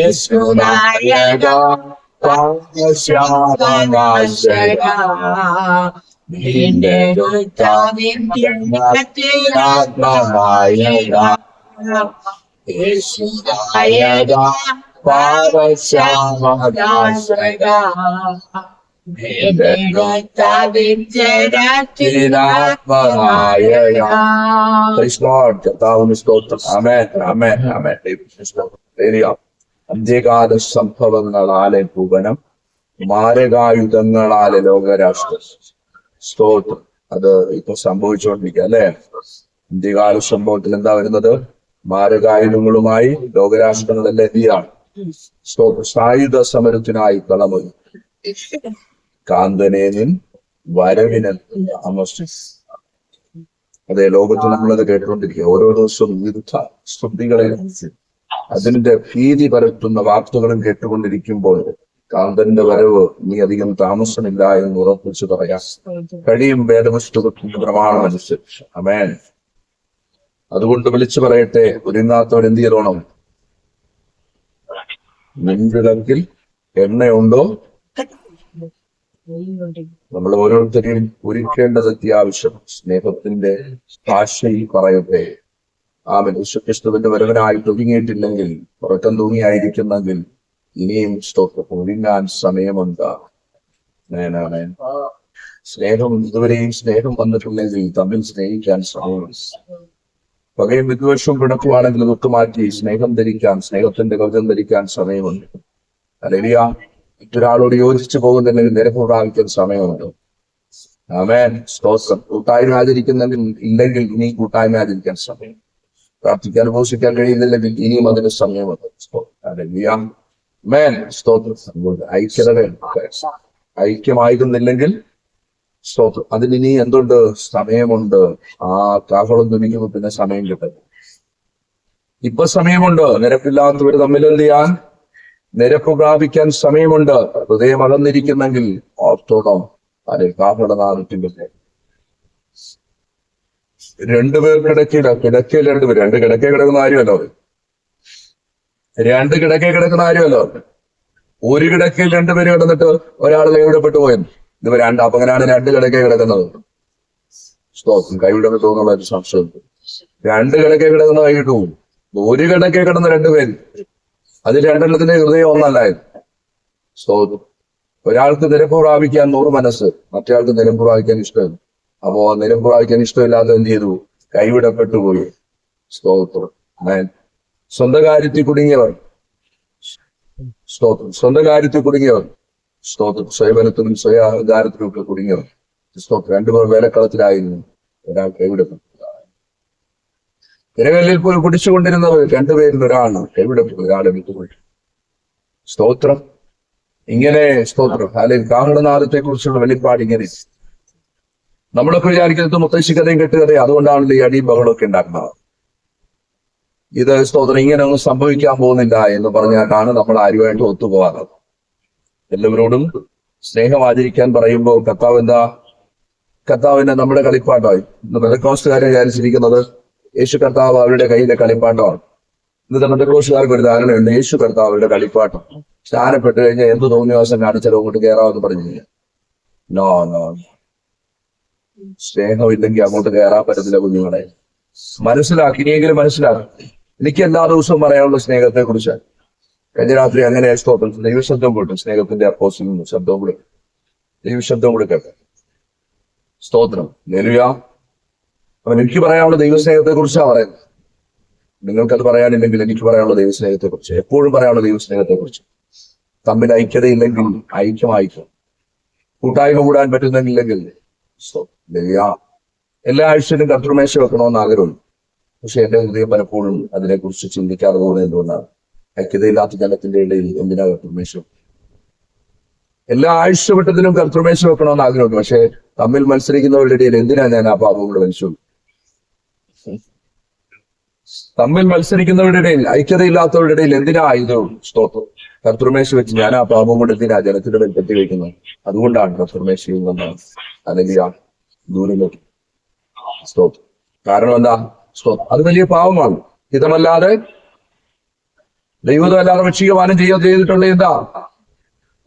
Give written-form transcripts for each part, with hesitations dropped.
യേശുനായക പാപശാപനാശക വീണ്ടെടുത്താത്മനായക യേശുനായക പാപശാപനാശക അന്ത്യകാല സംഭവങ്ങളാലെ ഭുവനം മാരകായുധങ്ങളാലെ ലോകരാഷ്ട്ര സ്തോത്രം. അത് ഇപ്പൊ സംഭവിച്ചുകൊണ്ടിരിക്കുക അല്ലെ. അന്ത്യകാല സംഭവത്തിൽ എന്താ വരുന്നത്? മാരകായുധങ്ങളുമായി ലോകരാഷ്ട്രങ്ങളെല്ലാം എന്തിയാണ്? സ്തോത്രം. സായുധ സമരത്തിനായി കളമൊരു കാന്തനേനിൻ വരവിന് അതെ, ലോകത്ത് നമ്മളത് കേട്ടുകൊണ്ടിരിക്കുക. ഓരോ ദിവസവും വിരുദ്ധ സ്തുതികളെ അതിന്റെ ഭീതി പരത്തുന്ന വാർത്തകളും കേട്ടുകൊണ്ടിരിക്കുമ്പോൾ കാന്തന്റെ വരവ് നീ അധികം താമസമില്ല എന്ന് ഉറപ്പിച്ച് പറയാം കഴിയും വേദപുസ്തകത്തിന്റെ പ്രമാണം അനുസരിച്ച്. ആമേൻ. അതുകൊണ്ട് വിളിച്ചു പറയട്ടെ, ഒരുങ്ങാത്തവരെന്ത് ചെയ്യണം? നിൻവിളക്കിൽ എണ്ണയുണ്ടോ? നമ്മൾ ഓരോരുത്തരെയും ഒരുക്കേണ്ടത് അത്യാവശ്യം. സ്നേഹത്തിന്റെ ഭാഷയിൽ പറയട്ടെ. ആമേൻ. യേശുക്രിസ്തുവിന്റെ വരവനായിട്ട് ഒരുങ്ങിയിട്ടില്ലെങ്കിൽ, ഉറക്കം തൂങ്ങിയായിരിക്കുന്നെങ്കിൽ ഇനിയും ഒരുങ്ങാൻ സമയമുണ്ട്. സ്നേഹം ഇതുവരെയും സ്നേഹം വന്നിട്ടില്ലെങ്കിൽ തമ്മിൽ സ്നേഹിക്കാൻ സമയമുണ്ട്. പകയും വിദ്വേഷവും പിണക്കുവാണെങ്കിൽ അതൊക്കെ മാറ്റി സ്നേഹം ധരിക്കാൻ, സ്നേഹത്തിന്റെ കവചം ധരിക്കാൻ സമയമുണ്ട്. അല്ലെങ്കിൽ മറ്റൊരാളോട് യോജിച്ചു പോകുന്നില്ലെങ്കിൽ നിരപ്പ് പ്രാപിക്കാൻ സമയമുണ്ട്. ആമേൻ. സ്തോത്രം. കൂട്ടായ്മ ആചരിക്കുന്നെങ്കിൽ ഇല്ലെങ്കിൽ ഇനി കൂട്ടായ്മ ആചരിക്കാൻ സമയം. പ്രാർത്ഥിക്കാൻ ഉപസിക്കാൻ കഴിയുന്നില്ലെങ്കിൽ ഇനിയും അതിന് സമയമുണ്ട്. ആമേൻ. സ്തോത്രം. ഐക്യമായിരുന്നില്ലെങ്കിൽ സ്തോത്രം അതിനി എന്തുണ്ട്? സമയമുണ്ട്. ആ കാഹളം തുനിക്കുമ്പോ പിന്നെ സമയം കിട്ടും. ഇപ്പൊ സമയമുണ്ട്. നിരപ്പില്ലാത്തവർ തമ്മിൽ എന്ത് ചെയ്യാൻ? നിരപ്പ് പ്രാപിക്കാൻ സമയമുണ്ട്. ഹൃദയം അകന്നിരിക്കുന്നെങ്കിൽ ഓർത്തോണം. അതെ, കാഹളനാദത്തിന്റെ രണ്ടുപേർ കിടക്കയിൽ രണ്ടുപേർ രണ്ട് കിടക്കേ കിടക്കുന്ന കാര്യമല്ലോ. രണ്ട് കിടക്കേ കിടക്കുന്ന കാര്യമല്ലോ. ഒരു കിടക്കയിൽ രണ്ടുപേര് കിടന്നിട്ട് ഒരാൾ കൈവിടപ്പെട്ടു പോയെന്ന്. ഇത് രണ്ട്. അപ്പൊ അങ്ങനെയാണ് രണ്ട് കിടക്കേ കിടക്കുന്നത്. സ്തോത്രം. കൈവിടപ്പെട്ടു എന്നുള്ള ഒരു സംശയം. രണ്ട് കിടക്കേ കിടക്കുന്ന കൈവിട്ടു. ഒരു കിടക്കേ കിടന്ന രണ്ടുപേര്. അതിൽ രണ്ടെണ്ണത്തിന്റെ ഹൃദയം ഒന്നല്ലായിരുന്നു. സ്തോത്രം. ഒരാൾക്ക് നിരപ്പ് പ്രാപിക്കാൻ 100 മനസ്സ്, മറ്റേയാൾക്ക് നിരപ്പ് പ്രാപിക്കാൻ ഇഷ്ടമില്ല. അപ്പോ നിരപ്പ് പ്രാപിക്കാൻ ഇഷ്ടമില്ലാതെ എന്ത് ചെയ്തു? കൈവിടപ്പെട്ടു പോയി. സ്തോത്രം. സ്വന്തം കാര്യത്തിൽ കുടുങ്ങിയവർ. സ്തോത്രം. സ്വന്തം കാര്യത്തിൽ കുടുങ്ങിയവർ. സ്തോത്രം. സ്വയബലത്തിനും സ്വയാകാരത്തിനും ഒക്കെ കുടുങ്ങിയവർ. സ്തോത്രം. രണ്ടുപേർ വേലക്കളത്തിലായിരുന്നു. ഒരാൾ കൈവിടപ്പെട്ടു. തിരകല്ലിൽ പോയി കുടിച്ചുകൊണ്ടിരുന്നവർ രണ്ടുപേരിൽ ഒരാളാണ് കൈവിടപ്പെട്ടു, ഒരാളെ വിട്ടുപോയി. സ്തോത്രം. ഇങ്ങനെ സ്തോത്രം. അല്ലെങ്കിൽ കാഹളനാദത്തെ കുറിച്ചുള്ള വെളിപ്പാട് ഇങ്ങനെ. നമ്മളൊക്കെ വിചാരിക്കുന്നത് മുത്തശ്ശി കഥയും കെട്ടുകഥയും, അതുകൊണ്ടാണല്ലോ ഈ അടിയും ബഹളമൊക്കെ ഉണ്ടാക്കുന്നത്. ഇത് സ്തോത്രം ഇങ്ങനെ ഒന്നും സംഭവിക്കാൻ പോകുന്നില്ല എന്ന് പറഞ്ഞാലാണ് നമ്മൾ ആരുമായിട്ട് ഒത്തുപോകാറുള്ളത്. എല്ലാവരോടും സ്നേഹം ആചരിക്കാൻ പറയുമ്പോൾ കർത്താവിന്റെ നമ്മുടെ കളിപ്പാട്ടമായി. ഇന്ന് പെന്തക്കോസ്തുകാരെ വിചാരിച്ചിരിക്കുന്നത് യേശു കർത്താവ് അവരുടെ കയ്യിലെ കളിപ്പാട്ടമാണ്. ഇന്നത്തെ പെന്തക്കോസ്തുകാർക്ക് ഒരു ധാരണയുണ്ട്, യേശു കർത്താവ് അവരുടെ കളിപ്പാട്ടം. സ്നാനപ്പെട്ട് കഴിഞ്ഞാൽ എന്ത് തോന്നിവാസം കാണിച്ചാലും അങ്ങോട്ട് കയറാമെന്ന് പറഞ്ഞില്ല. നോ. സ്നേഹമില്ലെങ്കിൽ അങ്ങോട്ട് കയറാൻ പറ്റത്തില്ല കുഞ്ഞുങ്ങളെ. മനസ്സിലാക്കി. ഇനിയെങ്കിലും മനസ്സിലാക്കി. എനിക്ക് എല്ലാ ദിവസവും പറയാനുള്ള സ്നേഹത്തെ കുറിച്ചാണ്. കഴിഞ്ഞ രാത്രി അങ്ങനെ സ്തോത്രം ദൈവശബ്ദം കൊടുക്കും. സ്നേഹത്തിന്റെ അപ്പോസിൽ ശബ്ദവും കൂടെ ദൈവശബ്ദം കൂടെ കേൾക്കാം. സ്തോത്രം. ഹല്ലേലൂയ. അവൻ എനിക്ക് പറയാനുള്ള ദൈവസ്നേഹത്തെ കുറിച്ചാണ് പറയുന്നത്. നിങ്ങൾക്കത് പറയാനില്ലെങ്കിൽ എനിക്ക് പറയാനുള്ള ദൈവസ്നേഹത്തെ കുറിച്ച്, എപ്പോഴും പറയാനുള്ള ദൈവസ്നേഹത്തെ കുറിച്ച്. തമ്മിൽ ഐക്യതയില്ലെങ്കിൽ ഐക്യമായിരിക്കും. കൂട്ടായ്മ കൂടാൻ പറ്റുന്നില്ലെങ്കിൽ എല്ലാ ആഴ്ചയിലും കർത്തൃമേശ വെക്കണമെന്ന് ആഗ്രഹമുണ്ട്. പക്ഷെ എന്റെ ഹൃദയം പലപ്പോഴും അതിനെക്കുറിച്ച് ചിന്തിക്കാതെ പോകുന്നത് എന്തുകൊണ്ടാണ്? ഐക്യതയില്ലാത്ത ജനത്തിന്റെ ഇടയിൽ എന്തിനാ കർത്തൃമേശ? എല്ലാ ആഴ്ചവട്ടത്തിലും കർത്തൃമേശ വെക്കണമെന്ന് ആഗ്രഹമുണ്ട്. പക്ഷെ തമ്മിൽ മത്സരിക്കുന്നവരുടെ ഇടയിൽ എന്തിനാ ഞാൻ ആ പാപം കൂടെ വലിച്ചു? തമ്മിൽ മത്സരിക്കുന്നവരുടെ ഇടയിൽ, ഐക്യതയില്ലാത്തവരുടെ ഇടയിൽ എന്തിനാ ഇത് സ്തോത്രം കർത്തൃമേശ വെച്ച് ഞാൻ ആ പാപം കൊണ്ട് എന്തിനാ ജനത്തിന്റെ മേൽ കെട്ടി വയ്ക്കുന്നത്? അതുകൊണ്ടാണ് കർത്തൃമേശയിൽ നിന്ന് അല്ലെങ്കിൽ ആ ദൂരലേക്ക് സ്തോത്രം. കാരണം എന്താ? സ്തോത്രം. അത് വലിയ പാപമാണ്. ഹിതമല്ലാതെ ദൈവം അല്ലാതെ ഭക്ഷികപാനം ചെയ്തിട്ടുള്ള എന്താ?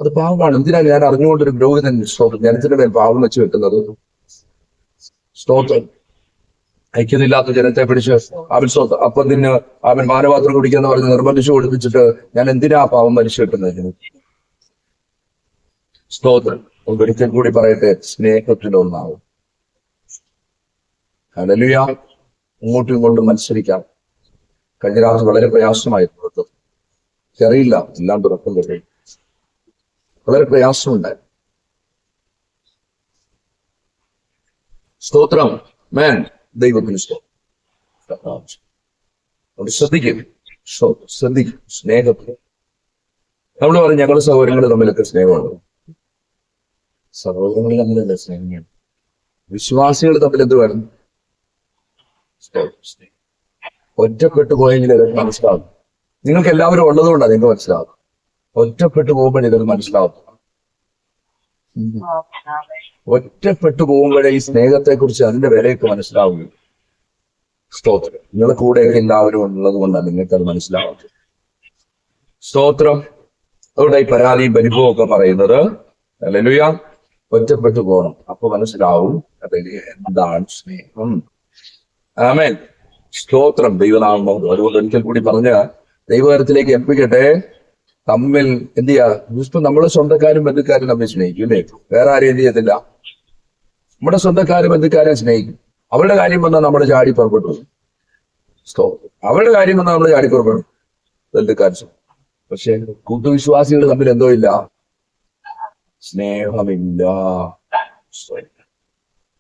അത് പാവമാണ്. എന്തിനാ ഞാൻ അറിഞ്ഞുകൊണ്ടൊരു പുരോഹിതൻ ജനത്തിന്റെ മേൽ പാവം വെച്ച് വെക്കുന്നത്? സ്തോത്രം. ഐക്യതയില്ലാത്ത ജനത്തെ പിടിച്ച് അവൻ അപ്പം തിന്ന് അവൻ പാനപാത്രം കുടിക്കാന്ന് പറഞ്ഞ് നിർബന്ധിച്ചു കൊടുപ്പിച്ചിട്ട് ഞാൻ എന്തിനാ പാവം മരിച്ചു കിട്ടുന്നത്? സ്തോത്രം. ഒരിക്കൽ കൂടി പറയട്ടെ, സ്നേഹത്തിലൊന്നാവും. ഹല്ലേലൂയ. അങ്ങോട്ടും ഇങ്ങോട്ടും മത്സരിക്കാം. കഴിഞ്ഞ രാത്രി വളരെ പ്രയാസമായിരുന്നു. അറിയില്ല, എല്ലാം തുറക്കം കിട്ടി. വളരെ പ്രയാസമുണ്ടായി. സ്തോത്രം. മേൻ ദൈവത്തിന് ശ്രദ്ധിക്കും. ശ്രദ്ധിക്കും. സ്നേഹത്തിന് നമ്മൾ പറയും ഞങ്ങൾ സഹോദരങ്ങൾ തമ്മിലൊക്കെ സ്നേഹമാണ്. സഹോദരങ്ങൾ തമ്മിലല്ല സ്നേഹം. വിശ്വാസികൾ തമ്മിൽ എന്ത് വേണം? ഒറ്റപ്പെട്ടു പോയെങ്കിൽ ഇതൊക്കെ മനസ്സിലാവും. നിങ്ങൾക്ക് എല്ലാവരും ഉള്ളതുകൊണ്ടാണ് നിങ്ങൾക്ക് മനസ്സിലാവും. ഒറ്റപ്പെട്ടു പോകുമ്പോഴേ ഇതൊക്കെ മനസ്സിലാവും. ഒറ്റപ്പെട്ടു പോകുമ്പോഴേ ഈ സ്നേഹത്തെ കുറിച്ച് അതിന്റെ വിലയൊക്കെ മനസ്സിലാവുകയും. സ്തോത്രം. നിങ്ങളുടെ കൂടെയൊക്കെ എല്ലാവരും ഉള്ളത് കൊണ്ടാണ് നിങ്ങൾക്ക് അത് മനസ്സിലാവുന്നത്. സ്തോത്രം. അതുകൊണ്ട് ഈ പരാതിയും പരിഭവവും ഒക്കെ പറയുന്നത് ഹല്ലേലൂയ. ഒറ്റപ്പെട്ടു പോകണം. അപ്പൊ മനസ്സിലാവും എന്താണ് സ്നേഹം. ആമേൻ. സ്തോത്രം. ദൈവനാമം. അതുകൊണ്ട് ഒരിക്കൽ കൂടി പറഞ്ഞ ദൈവകരത്തിലേക്ക് ഏൽപ്പിക്കട്ടെ. തമ്മിൽ എന്ത് ചെയ്യാ? ഇപ്പൊ നമ്മളെ സ്വന്തക്കാരും ബന്ധുക്കാരും തമ്മിൽ സ്നേഹിക്കും അല്ലേ? വേറെ ആരും എന്ത് ചെയ്യത്തില്ല. നമ്മുടെ സ്വന്തക്കാരും ബന്ധുക്കാരെ സ്നേഹിക്കും. അവരുടെ കാര്യം വന്നാൽ നമ്മുടെ ചാടി പുറപ്പെട്ടു. അവരുടെ കാര്യം വന്നാൽ നമ്മൾ ചാടി പുറപ്പെടും. ബന്ധുക്കാർ. പക്ഷെ കൂട്ടുവിശ്വാസികൾ തമ്മിൽ എന്തോ ഇല്ല, സ്നേഹമില്ല.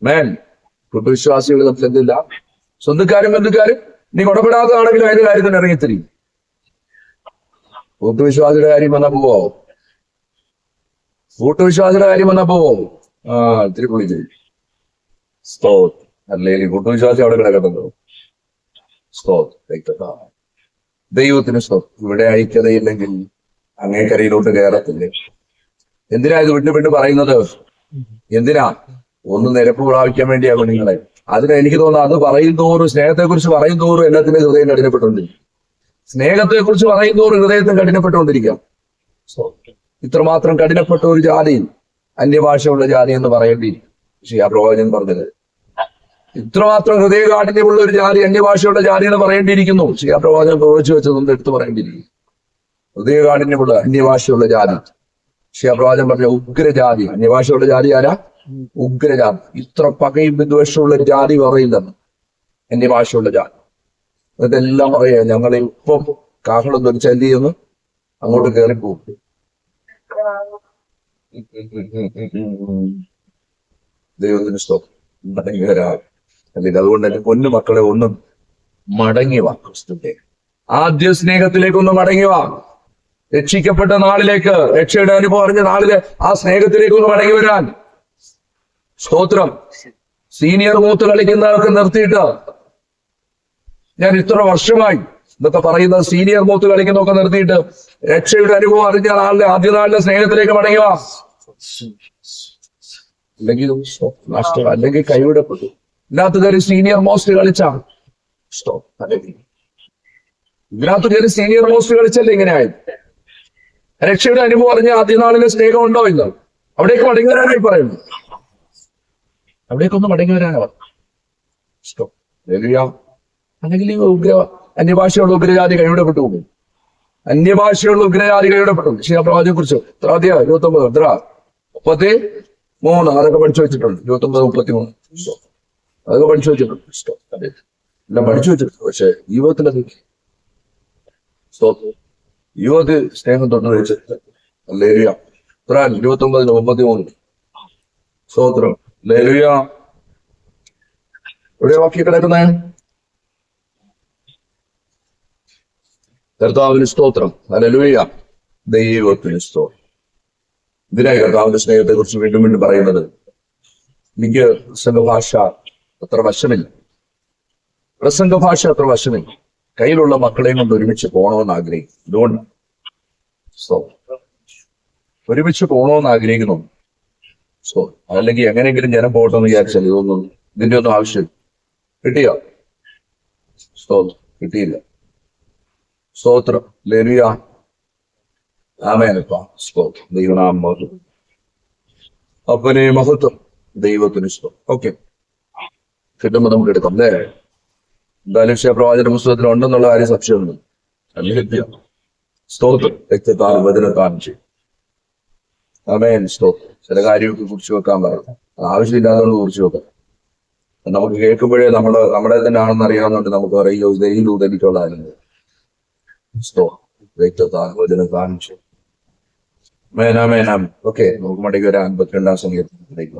മേൻ. കൂട്ടുവിശ്വാസികൾ തമ്മിൽ എന്തില്ല? സ്വന്തക്കാരും ബന്ധുക്കാരും നീ ഗുണപ്പെടാത്തതാണെങ്കിലും അതിന്റെ കാര്യത്തിന് ഇറങ്ങിത്തിരിക്കും. കൂട്ടുവിശ്വാസിയുടെ കാര്യം വന്നാ പോവോ? കൂട്ടുവിശ്വാസിയുടെ കാര്യം വന്നാ പോവോ? ഇത്തിരി പൊളിച്ചു. അല്ലെങ്കിൽ കൂട്ടുവിശ്വാസി അവിടെ കിടക്കുന്നുണ്ടോ? ദൈവത്തിന് ഇവിടെ ഐക്യതയില്ലെങ്കിൽ അങ്ങേക്കരയിലോട്ട് കയറത്തില്ലേ? എന്തിനാ ഇത് വിട്ടു പറയുന്നത്? എന്തിനാ? ഒന്ന് നിരപ്പ് പ്രാപിക്കാൻ വേണ്ടിയാ കുഞ്ഞുങ്ങളെ. അതിന് എനിക്ക് തോന്നുന്നു അത് പറയും തോറും, സ്നേഹത്തെ കുറിച്ച് പറയും തോറും എല്ലാത്തിന്റെ ഹൃദയം കഠിനപ്പെട്ടുകൊണ്ടിരിക്കും. സ്നേഹത്തെ കുറിച്ച് പറയും തോറും ഹൃദയത്തിന് കഠിനപ്പെട്ടുകൊണ്ടിരിക്കാം. ഇത്രമാത്രം കഠിനപ്പെട്ട ഒരു ജാതി അന്യഭാഷയുള്ള ജാതി എന്ന് പറയേണ്ടിയിരിക്കും. പക്ഷേ ആ പ്രവാചകൻ പറഞ്ഞത് ഇത്രമാത്രം ഹൃദയകാഠിന്യമുള്ള ഒരു ജാതി അന്യഭാഷയുള്ള ജാതി എന്ന് പറയേണ്ടിയിരിക്കുന്നു. പക്ഷേ ആ പ്രവാചകൻ പ്രവചിച്ചു വെച്ചതൊന്നും എടുത്തു പറയേണ്ടിയിരിക്കും. ഹൃദയകാഠിന്യമുള്ള അന്യഭാഷയുള്ള ജാതി. പക്ഷേ ആ പ്രവാചകൻ പറഞ്ഞ ഉഗ്രജാതി. അന്യഭാഷയുള്ള ജാതി ആരാ? ഉഗ്രജാതി. ഇത്ര പകയും വിദ്വേഷമുള്ള ഒരു ജാതി പറയില്ലെന്ന്. അന്യഭാഷയുള്ള ജാതി. ഇതെല്ലാം പറയാ ഞങ്ങളെ ഇപ്പം കാഹളം ധരിച്ചാൽ എന്ത് ചെയ്യുന്നു? അങ്ങോട്ട് കയറിപ്പോകും. ദൈവത്തിന് സ്തോത്രം. മടങ്ങി വരാം. അല്ലെങ്കിൽ അതുകൊണ്ട് തന്നെ പൊന്നു മക്കളെ ഒന്നും മടങ്ങി വാ. ക്രിസ്തുവിന്റെ ആദ്യ സ്നേഹത്തിലേക്കൊന്ന് മടങ്ങി വാ. രക്ഷിക്കപ്പെട്ട നാളിലേക്ക്, രക്ഷയുടെ അനുഭവം അറിഞ്ഞ നാളില് ആ സ്നേഹത്തിലേക്കൊന്ന് മടങ്ങി വരാൻ. സ്തോത്രം. സീനിയർ മൂത്ത് കളിക്കുന്നവർക്ക് നിർത്തിയിട്ട് ഞാൻ ഇത്ര വർഷമായി ഇതൊക്കെ പറയുന്നത്, സീനിയർ മൂത്ത് കളിക്കുന്നതൊക്കെ നിർത്തിയിട്ട് രക്ഷയുടെ അനുഭവം അറിഞ്ഞ നാളിലെ ആദ്യ നാളിലെ സ്നേഹത്തിലേക്ക് മടങ്ങുക. അല്ലെങ്കിൽ നഷ്ടം, അല്ലെങ്കിൽ കൈവിടപ്പെട്ടു. ഇതിനകത്ത് കയറി സീനിയർ മോസ്റ്റ് കളിച്ചാണ് ഇതിനകത്ത് കയറി സീനിയർ മോസ്റ്റ് കളിച്ചല്ലേ ഇങ്ങനെയായി. രക്ഷയുടെ അനുഭവം അറിഞ്ഞ ആദ്യ നാളിലെ സ്നേഹം ഉണ്ടോ ഇല്ല? അവിടേക്ക് മടങ്ങി വരാനായി പറയുന്നു. അവിടേക്കൊന്ന് മടങ്ങി വരാനാ അല്ലെങ്കിൽ അന്യഭാഷയുള്ള ഉഗ്രജാതി കൈവിടപ്പെട്ടു പോകും. അന്യഭാഷയുള്ള ഉഗ്രജാതി കൈവിടപ്പെട്ടു. പക്ഷേ ആ പ്രവാചകനെ കുറിച്ച് 29 33 അതൊക്കെ പഠിച്ചു വെച്ചിട്ടുണ്ട്. 29 33 അതൊക്കെ പഠിച്ചു വെച്ചിട്ടുണ്ട്. എല്ലാം പഠിച്ചു വെച്ചിട്ടുണ്ട്. പക്ഷെ ജീവിതത്തിലത് യുവതി സ്നേഹം തൊട്ട് വെച്ചിട്ട് ലേരിയ 29 33 സ്തോത്രം. ലേരിയ എവിടെ വാക്കി കിടക്കുന്നേ? കർത്താവിന് സ്തോത്രം. ഹല്ലേലൂയ. ദൈവത്തിന് സ്തോത്രം. ഇതിനായി കർത്താവിന്റെ സ്നേഹത്തെ കുറിച്ച് വീണ്ടും വീണ്ടും പറയുന്നത്. എനിക്ക് പ്രസംഗഭാഷ അത്ര വശമില്ല. കയ്യിലുള്ള മക്കളെയും കൊണ്ട് ഒരുമിച്ച് പോകണമെന്ന് ആഗ്രഹിക്കും. അതുകൊണ്ട് ഒരുമിച്ച് പോകണമെന്ന് ആഗ്രഹിക്കുന്നു. അല്ലെങ്കിൽ എങ്ങനെയെങ്കിലും ജനം പോകട്ടെന്ന് വിചാരിച്ചാൽ ഇതിന്റെ ഒന്നും ആവശ്യം കിട്ടിയോ? കിട്ടിയില്ല. സ്തോത്രം. ഹല്ലേലൂയ. ആമേനപ്പാ. സ്തോത്രം. ദൈവനാമം മഹത്വം. അപ്പനെ മഹത്വം. ദൈവത്തിന് സ്തോത്രം. ഓക്കെ, കിട്ടുമ്പോ നമുക്ക് എടുക്കാം അല്ലേ? എന്തായാലും പ്രവാചക പുസ്തകത്തിൽ ഉണ്ടെന്നുള്ള കാര്യം സംശയമുണ്ട്. അല്ലെങ്കിൽ സ്തോത്രം. രക്തത്താൽ വചനത്താൽ ചെയ്യും. ആമേൻ. സ്തോത്രം. ചില കാര്യമൊക്കെ കുറിച്ച് വെക്കാൻ പറയും. ആവശ്യമില്ലാത്തതുകൊണ്ട് കുറിച്ച് വെക്കാം. നമുക്ക് കേൾക്കുമ്പോഴേ നമ്മുടെ തന്നെ ആണെന്ന് അറിയാവുന്നതുകൊണ്ട് നമുക്ക് പറയോ ദൈവം ഉദരിക്കുള്ളതായിരുന്നു. രക്തത്താൽ വചനത്താൽ ചെയ്യും. മേനാമേനാം. ഓക്കെ, നമുക്ക് മടങ്ങി ഒരു 52 സംഗീതത്തിലേക്ക്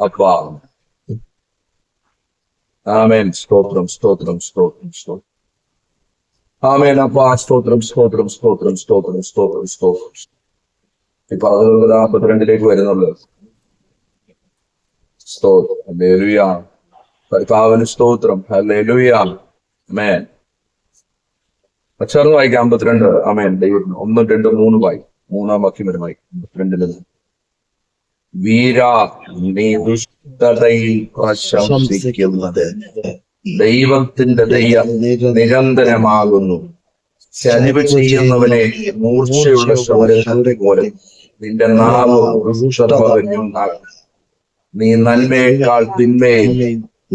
അപ്പാ. ആമേൻ. സ്തോത്രം സ്തോത്രം സ്തോത്രം സ്തോത്രം. ആമേൻ. അപ്പാ സ്തോത്രം സ്തോത്രം സ്തോത്രം സ്തോത്രം സ്തോത്രം സ്തോത്രം. ഇപ്പൊ 52 വരുന്നുള്ളൂ. സ്തോത്രം. ഹല്ലേലൂയ. കർത്താവിന് സ്തോത്രം. ഹല്ലേലൂയ. ആമേൻ. ചേർന്ന് വായിക്കാം 52. ആമേൻ. ദൈവം 1, 2, 3 വായി. 3-ാം വാക്യം വരെ വായി. 52 വീരാ, നീ ദുഷ്ടതയിൽ പ്രശംസിക്കുന്നത് ദൈവത്തിന്റെ ദയ നിരന്തരമാകുന്നു. ചലിവ് ചെയ്യുന്നവനെ മൂർച്ചയുള്ള ശൗരത്തെ പോലെ നിന്റെ നാവ് വൃക്ഷതപകഞ്ഞുണ്ടാകും. നീ നന്മയേക്കാൾ തിന്മയും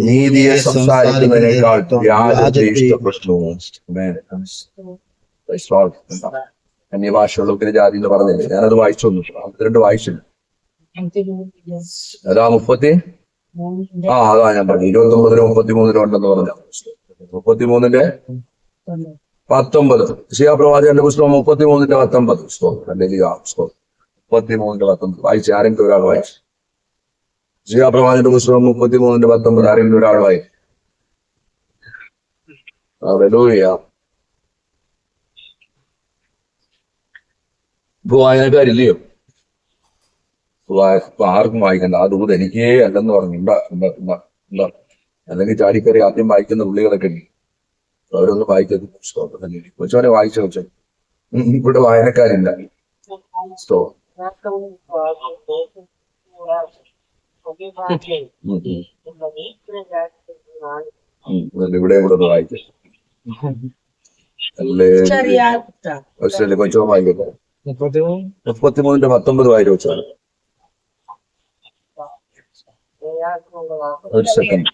നീതിയെ സംസാരിക്കുന്നതിനേക്കാൾ വ്യാജത്തെ ഇഷ്ടപ്പെട്ടു. അന്യഭാഷയുള്ള ജാതി എന്ന് പറഞ്ഞില്ലേ? ഞാനത് വായിച്ചൊന്നു. 52 വായിച്ചില്ല. അതാ 30. അതാ ഞാൻ പറഞ്ഞു 29-ലും 33-ലും ഉണ്ടെന്ന് പറഞ്ഞു. 33-ന്റെ 19. പ്രവാചകന്റെ പുസ്തകം 33-ന്റെ 19. 33-ന്റെ 19 വായിച്ചു. ആരെങ്കിലും ഒരാൾ വായിച്ചു. പ്രവാചകന്റെ പുസ്തകം 33-ന്റെ 19 ആരെങ്കിലും ഒരാൾ വായിച്ചു. ഹല്ലേലൂയ. ഇപ്പൊ വായനക്കാരില്ലയോ? ആർക്കും വായിക്കണ്ട. ആ ദൂത് എനിക്കേ അല്ലെന്ന് പറഞ്ഞു. എന്താ അല്ലെങ്കിൽ ചാടിക്കറി ആദ്യം വായിക്കുന്ന പുള്ളികളൊക്കെ അവരൊന്നും വായിക്കരുത്. കൊച്ചവനെ വായിച്ച കൊച്ചു. ഇവിടെ വായനക്കാരില്ല. ഇവിടെ ഇവിടെ ഒന്ന് വായിക്കും. അല്ലേ കൊച്ചവൻ വായിക്കട്ടെ. 33-ന്റെ 19 വായിച്ചു വെച്ചാണ്. ഒരു സെക്കൻഡ്.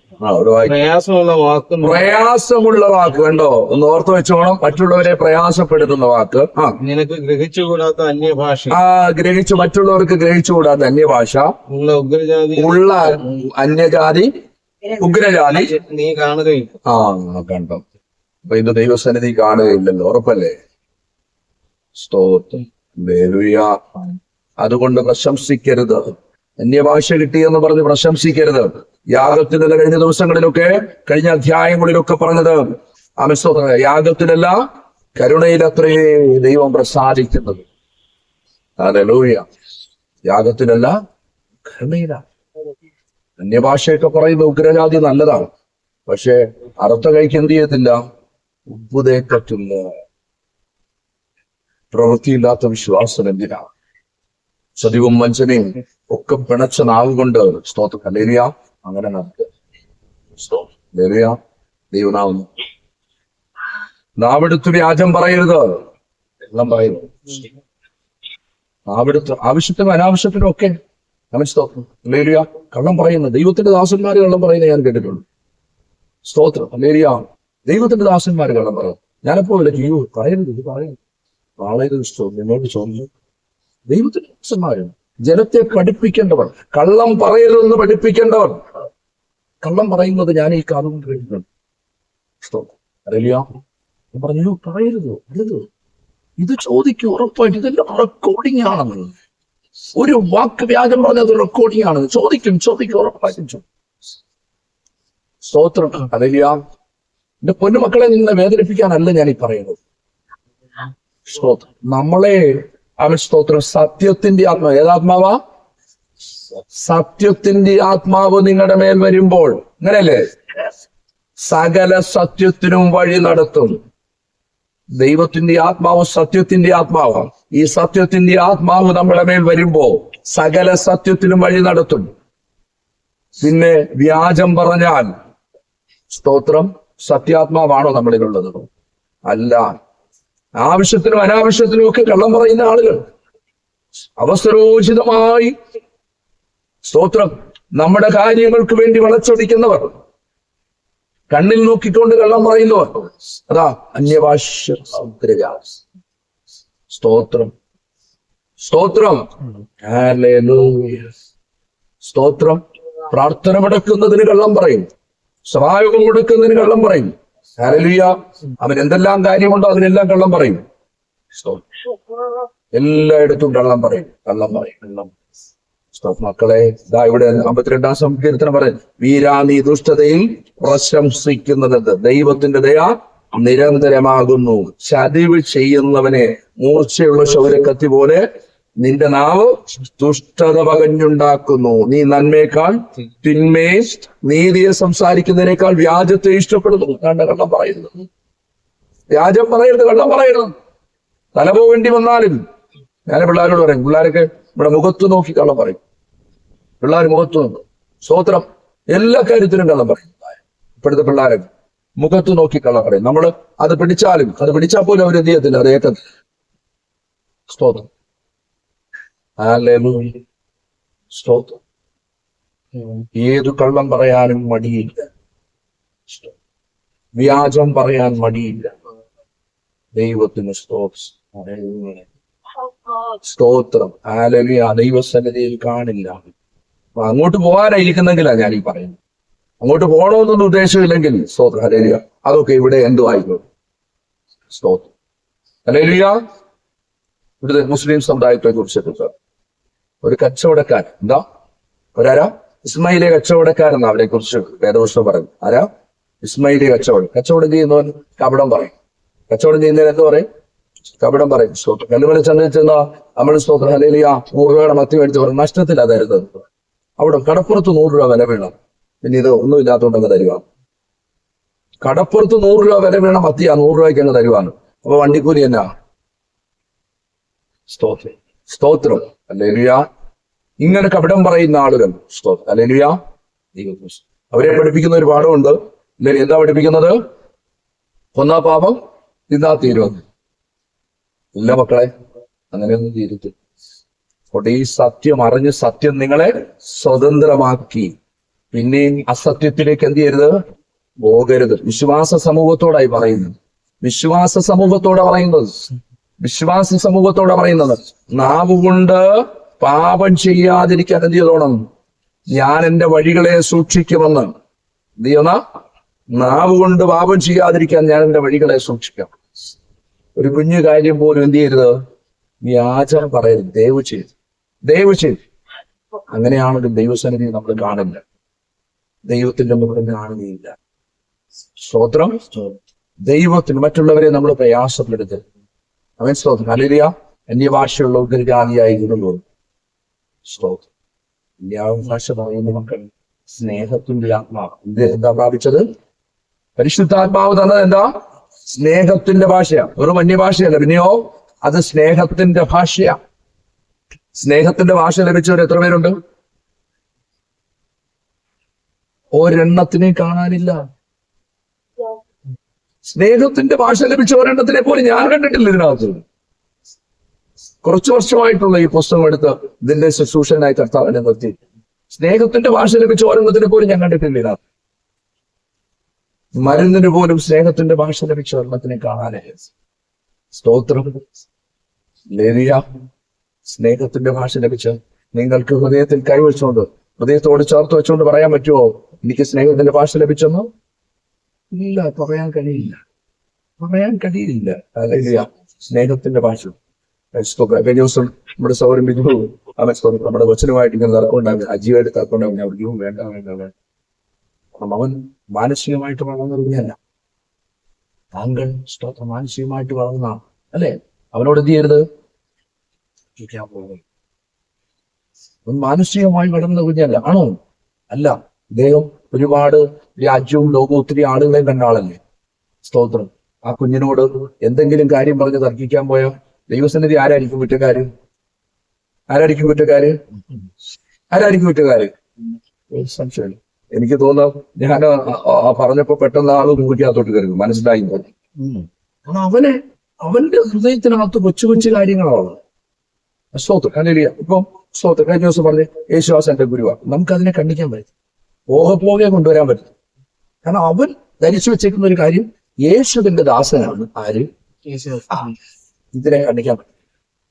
പ്രയാസമുള്ള വാക്ക് കണ്ടോ? ഒന്ന് ഓർത്ത് വെച്ചോണം. മറ്റുള്ളവരെ പ്രയാസപ്പെടുത്തുന്ന വാക്ക്. നിനക്ക് ഗ്രഹിച്ചുകൂടാത്ത അന്യഭാഷ. ഗ്രഹിച്ചു മറ്റുള്ളവർക്ക് ഗ്രഹിച്ചുകൂടാത്ത അന്യഭാഷ ഉള്ള അന്യജാതി ഉഗ്രജാതി നീ കാണുകയില്ല. കണ്ടോ? അപ്പൊ ഇത് ദൈവസന്നിധി കാണുകയില്ലല്ലോ. ഉറപ്പല്ലേ? സ്തോത്രം. ഹല്ലേലൂയ. അതുകൊണ്ട് പ്രശംസിക്കരുത്. അന്യഭാഷ കിട്ടിയെന്ന് പറഞ്ഞ് പ്രശംസിക്കരുത്. യാഗത്തിനല്ല കഴിഞ്ഞ ദിവസങ്ങളിലൊക്കെ കഴിഞ്ഞ അധ്യായങ്ങളിലൊക്കെ പറഞ്ഞത് യാഗത്തിനല്ല കരുണയിലത്രേ ദൈവം പ്രസാദിക്കുന്നത്. ഹല്ലേലൂയ. യാഗത്തിനല്ല കരുണയില. അന്യഭാഷയൊക്കെ പറയുന്ന ഉഗ്രജാതി നല്ലതാണ്. പക്ഷെ അർത്ഥ കൈക്ക് എന്ത് ചെയ്യത്തില്ല? ഉപ്പ് തേക്കത്തില്ല. പ്രവൃത്തിയില്ലാത്ത വിശ്വാസം എന്തിനാ? സതിവും വഞ്ചനയും ഒക്കെ പിണച്ച നാവുകൊണ്ട് സ്തോത്രം. ഹല്ലേലൂയ. അങ്ങനെ നടക്കുക. ഹല്ലേലൂയ. ദൈവനാമം. നാവെടുത്ത് വ്യാജം പറയരുത്. എല്ലാം പറയുന്നു. നാവെടുത്ത് ആവശ്യത്തിനും അനാവശ്യത്തിനും ഒക്കെ സ്തോത്രം. ഹല്ലേലൂയ. കള്ളം പറയുന്ന ദൈവത്തിന്റെ ദാസന്മാര് കള്ളം പറയുന്നത് ഞാൻ കേട്ടിട്ടുണ്ട്. സ്തോത്രം. ഹല്ലേലൂയ. ദൈവത്തിന്റെ ദാസന്മാര് കള്ളം പറയും. ഞാനെപ്പോ വിളിക്കും, പറയരുത്, ഇത് പറയുന്നു. നാളെ നിന്നോട് ചോദിച്ചു. ദൈവത്തിന്റെ ദാസന്മാര് ജനത്തെ പഠിപ്പിക്കേണ്ടവർ, കള്ളം പറയരുതെന്ന് പഠിപ്പിക്കേണ്ടവർ. കള്ളം പറയുന്നത് ഞാൻ ഈ കാലം കൊണ്ട് കേട്ടിട്ടുണ്ട്. അറിയില്ല പറഞ്ഞു, പറയരുത്, അരുത്, ഇത് ചോദിക്കും ഉറപ്പായിട്ട്. ഇതെല്ലാം റെക്കോർഡിംഗ് ആണെന്ന്. ഒരു വാക്ക് വ്യാജം പറഞ്ഞത് റെക്കോർഡിംഗ് ആണ്. ചോദിക്കും ഉറപ്പായിട്ടും. സ്തോത്രം. അറിയില്ല. എന്റെ പൊന്നുമക്കളെ നിങ്ങളെ വേദനിപ്പിക്കാനല്ല ഞാൻ ഈ പറയുന്നത്. സ്തോത്രം. നമ്മളെ സ്തോത്രം സത്യത്തിന്റെ ആത്മാവ്. ഏതാത്മാവാ? സത്യത്തിന്റെ ആത്മാവ് നിങ്ങളുടെ മേൽ വരുമ്പോൾ അങ്ങനെയല്ലേ സകല സത്യത്തിനും വഴി നടത്തും. ദൈവത്തിന്റെ ആത്മാവ് സത്യത്തിന്റെ ആത്മാവാണ്. ഈ സത്യത്തിന്റെ ആത്മാവ് നമ്മുടെ മേൽ വരുമ്പോ സകല സത്യത്തിനും വഴി നടത്തും. പിന്നെ വ്യാജം പറഞ്ഞാൽ സ്തോത്രം സത്യാത്മാവാണോ നമ്മളിലുള്ളത്? അല്ല. ആവശ്യത്തിനും അനാവശ്യത്തിനും ഒക്കെ കള്ളം പറയുന്ന ആളുകൾ, അവസരോചിതമായി സ്തോത്രം നമ്മുടെ കാര്യങ്ങൾക്ക് വേണ്ടി വളച്ചൊടിക്കുന്നവർ, കണ്ണിൽ നോക്കിക്കൊണ്ട് കള്ളം പറയുന്നവർ, അതാ അന്യഭാഷ്യ സ്തോത്രം സ്തോത്രം ഹല്ലേലൂയ. സ്തോത്രം. പ്രാർത്ഥന മുടക്കുന്നതിന് കള്ളം പറയും, സഹായകം കൊടുക്കുന്നതിന് കള്ളം പറയും. ഹല്ലേലൂയ. അവൻ എന്തെല്ലാം കാര്യമുണ്ടോ അതിനെല്ലാം കള്ളം പറയും. എല്ലായിടത്തും കള്ളം പറയും, കള്ളം പറയും, കള്ളം. മക്കളെ, ഇതാ ഇവിടെ 52-ാം സങ്കീർത്തനം പറയും, വീരാ നീ ദുഷ്ടതയിൽ പ്രശംസിക്കുന്നതെന്ത്? ദൈവത്തിന്റെ ദയ നിരന്തരമാകുന്നു. ചതിവ് ചെയ്യുന്നവനെ മൂർച്ചയുള്ള ക്ഷൗരക്കത്തി പോലെ നിന്റെ നാവ് ദുഷ്ടത പകഞ്ഞുണ്ടാക്കുന്നു. നീ നന്മയേക്കാൾ തിന്മയെ, നീതിയെ സംസാരിക്കുന്നതിനേക്കാൾ വ്യാജത്തെ ഇഷ്ടപ്പെടുന്നു. കള്ളം പറയുന്നത്. വ്യാജം പറയരുത്, കള്ളം പറയരുത്. തല പോകേണ്ടി വന്നാലും ഞാൻ പിള്ളേരോട് പറയും, പിള്ളേരൊക്കെ ഇവിടെ മുഖത്ത് നോക്കി കള്ളം പറയും. പിള്ളേർ മുഖത്ത് നോക്കും. സ്തോത്രം. എല്ലാ കാര്യത്തിലും കള്ളം പറയും. ഇപ്പോഴത്തെ പിള്ളേരൊക്കെ മുഖത്ത് നോക്കി കള്ളം പറയും. നമ്മൾ അത് പിടിച്ചാലും, അത് പിടിച്ചാൽ പോലും അവർ എന്ത് ചെയ്യത്തില്ല, അത് ഏക്കത്തില്ല. സ്തോത്രം. ഹല്ലേലൂയ. സ്തോത്രം. ഏതു കള്ളം പറയാനും മടിയില്ല, വ്യാജം പറയാൻ മടിയില്ല. ദൈവത്തിന് സ്തോത്രം. ഹല്ലേലൂയ. ദൈവസന്നിധിയിൽ കാണില്ല. അങ്ങോട്ട് പോകാനായിരിക്കുന്നെങ്കിലാ ഞാൻ ഈ പറയുന്നത്. അങ്ങോട്ട് പോകണമെന്നൊന്നും ഉദ്ദേശമില്ലെങ്കിൽ സ്തോത്രം. ഹല്ലേലൂയ. അതൊക്കെ ഇവിടെ എന്തോ ആയിക്കോട്ടെ. സ്തോത്രം. ഹല്ലേലൂയ. ഇവിടുത്തെ മുസ്ലിം സമുദായത്തെ കുറിച്ചിട്ട് ഒരു കച്ചവടക്കാരൻ, എന്താ ഒരാരാ? ഇസ്മായിലെ കച്ചവടക്കാരെന്ന് അവരെ കുറിച്ച് വേദപുസ്തകം പറയും. ആരാ? ഇസ്മായിലെ കച്ചവടം ചെയ്യുന്നവൻ കപടം പറയും. കച്ചവടം ചെയ്യുന്നവൻ എന്ത് പറയും? കപടം പറയും. സ്തോത്രം. കല്ലുമല ചന്തയിൽ ചെന്ന നമ്മൾ സ്തോത്രം ഹല്ലേലൂയ 100 രൂപയുടെ മത്തി മേടിച്ച് പറയും, നഷ്ടത്തിലാ തരുന്നത്. അവിടെ കടപ്പുറത്ത് 100 രൂപ വില വീണം, പിന്നെ ഇത് ഒന്നും ഇല്ലാത്തതുകൊണ്ടങ്ങ് തരുവാണ്. കടപ്പുറത്ത് 100 രൂപ വില വീണ മത്തിയാ 100 രൂപയ്ക്ക് അങ്ങ് തരുവാണ്. അപ്പൊ വണ്ടിക്കൂലി എന്നാ? സ്തോത്രം. സ്തോത്രം. ഹല്ലേലൂയ. ഇങ്ങനെ കപടം പറയുന്ന ആളുകൾ, സ്തോത്രം. ഹല്ലേലൂയ. അവരെ പഠിപ്പിക്കുന്ന ഒരു പാഠമുണ്ട്. അല്ലെങ്കിൽ എന്താ പഠിപ്പിക്കുന്നത്? കൊന്നാ പാപം, തിന്നാ തീരുവെന്ന്. ഇല്ല മക്കളെ, അങ്ങനെയൊന്നും തീരത്തില്ല. അപ്പോൾ ഈ സത്യം അറിഞ്ഞ് സത്യം നിങ്ങളെ സ്വതന്ത്രമാക്കി പിന്നെയും അസത്യത്തിലേക്ക് എന്ത് ചെയ്യരുത്? പോകരുത്. വിശ്വാസ സമൂഹത്തോടായി പറയുന്നത്. വിശ്വാസ സമൂഹത്തോടെ പറയുന്നത് നാവ് കൊണ്ട് പാപം ചെയ്യാതിരിക്കാൻ എന്ത് ചെയ്തോണം? ഞാൻ എന്റെ വഴികളെ സൂക്ഷിക്കുമെന്ന്. എന്ത് ചെയ്യുന്ന? നാവ് കൊണ്ട് പാപം ചെയ്യാതിരിക്കാൻ ഞാൻ എന്റെ വഴികളെ സൂക്ഷിക്കാം. ഒരു കുഞ്ഞു കാര്യം പോലും എന്ത് ചെയ്യരുത്? വ്യാജം പറയരുത്. ദയവ് ചെയ്ത്. അങ്ങനെയാണെങ്കിൽ ദൈവസന്നിധി നമ്മൾ കാണില്ല, ദൈവത്തിന്റെ മുമ്പിൽ കാണുകയില്ല. സ്തോത്രം. ദൈവത്തിന് മറ്റുള്ളവരെ നമ്മൾ പ്രയാസപ്പെടുത്തരുത്. അവൻ സ്തോത്രം. ഹല്ലേലൂയ. അന്യഭാഷയുള്ള ഉഗ്രജാതിയായിരുന്നു സ്തോത്രം. അന്യഭാഷ പറയുന്ന മക്കൾ സ്നേഹത്തിന്റെ ആത്മാവ്. എന്താ പ്രാപിച്ചത്? പരിശുദ്ധാത്മാവ് തന്നത് എന്താ? സ്നേഹത്തിന്റെ ഭാഷയാ. വെറും അന്യഭാഷയല്ല. പിന്നെയോ അത് സ്നേഹത്തിന്റെ ഭാഷയാ. സ്നേഹത്തിന്റെ ഭാഷ ലഭിച്ചവർ എത്ര പേരുണ്ട്? ഒരെണ്ണത്തിനെ കാണാനില്ല. സ്നേഹത്തിന്റെ ഭാഷ ലഭിച്ച ഒരെണ്ണത്തിനെ പോലും ഞാൻ കണ്ടിട്ടില്ല ഇതിനകത്ത്. കുറച്ചു വർഷമായിട്ടുള്ള ഈ പുസ്തകം എടുത്ത് ഇതിന്റെ ശുശ്രൂഷനായി കർത്താവിനെ നിർത്തി. സ്നേഹത്തിന്റെ ഭാഷ ലഭിച്ച ഒരെണ്ണത്തിനെ പോലും ഞാൻ കണ്ടിട്ടില്ല ഇതിനകത്ത്. മരുന്നിന് പോലും സ്നേഹത്തിന്റെ ഭാഷ ലഭിച്ച ഒരെണ്ണത്തിനെ കാണാനേ. സ്തോത്രം. ഹല്ലേലൂയ. സ്നേഹത്തിന്റെ ഭാഷ ലഭിച്ച് നിങ്ങൾക്ക് ഹൃദയത്തിൽ കൈവച്ചുകൊണ്ട്, ഹൃദയത്തോട് ചേർത്ത് വെച്ചുകൊണ്ട് പറയാൻ പറ്റുമോ എനിക്ക് സ്നേഹത്തിന്റെ ഭാഷ ലഭിച്ചെന്ന്? ഇല്ല, പറയാൻ കഴിയില്ല. ഹല്ലേലൂയ. സ്നേഹത്തിന്റെ ഭാഷ. കഴിഞ്ഞ ദിവസം നമ്മുടെ സൗരം ബിജു നമ്മുടെ കൊച്ചിനുമായിട്ട് ഇങ്ങനെ തർക്കമുണ്ടാകും, അജീവായിട്ട് തർക്കമുണ്ടാകും. ഞാൻ വിളിക്കും, വേണ്ട. അവൻ മാനസികമായിട്ട് വളർന്ന കുഞ്ഞല്ല. താങ്കൾ സ്തോത്രം മാനസികമായിട്ട് വളർന്ന അല്ലേ? അവനോട് എന്ത് ചെയ്യരുത്? അവൻ മാനസികമായി വളർന്ന കുഞ്ഞല്ല. ആണോ? അല്ല. ഇദ്ദേഹം ഒരുപാട് രാജ്യവും ലോകവും ഒത്തിരി ആളുകളെയും കണ്ട ആളല്ലേ? സ്തോത്രം. ആ കുഞ്ഞിനോട് എന്തെങ്കിലും കാര്യം പറഞ്ഞ് തർക്കിക്കാൻ പോയ ദൈവസന്നിധി ആരായിരിക്കും കുറ്റക്കാര്? സംശയം. എനിക്ക് തോന്നുന്നു ഞാൻ പറഞ്ഞപ്പോ പെട്ടെന്ന് ആള് മുറിക്കകത്തോട്ട് കയറി മനസ്സിലായി എന്ന് തോന്നി. കാരണം അവന്റെ ഹൃദയത്തിനകത്ത് കൊച്ചു കൊച്ചു കാര്യങ്ങളാണ്. സ്തോത്രം ഹല്ലേലൂയ. ഇപ്പം സ്തോത്രം കഴിഞ്ഞ ദിവസം പറഞ്ഞ് യേശുദാസ് എന്റെ ഗുരുവാണ്. നമുക്ക് അതിനെ കണ്ടിക്കാൻ പറ്റും, പോകെ കൊണ്ടുവരാൻ പറ്റും. കാരണം അവൻ ധരിച്ചു വെച്ചേക്കുന്ന ഒരു കാര്യം യേശുവിന്റെ ദാസനാണ്. ആര്? ഇതിനെ കണ്ടിക്കാൻ പറ്റും.